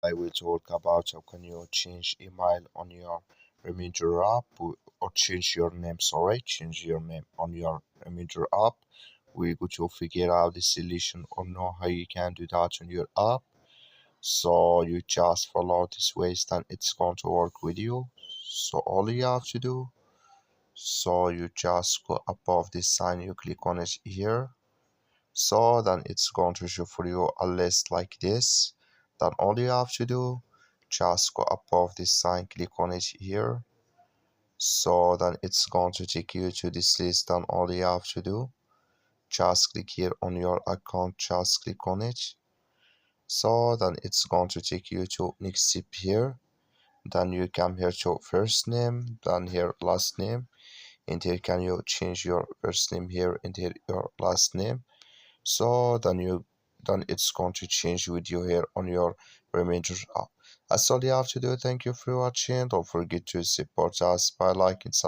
I will talk about how can you change email on your Remedial app or change your name, sorry, change your name on your Remedial app. We're going to figure out the solution or know how you can do that on your app. So you just follow this ways, then it's going to work with you. So all you have to do, so you just go above this sign, you click on it here. So then it's going to show for you a list like this. Then all you have to do, just go above this sign, click on it here. So then it's going to take you to this list. Then all you have to do, just click here on your account, just click on it. So then it's going to take you to next step here. Then you come here to first name, then here last name, and here can you change your first name here and here your last name. So then it's going to change with you here on your Remainder app. That's all you have to do. Thank you for watching. Don't forget to support us by liking, subscribing.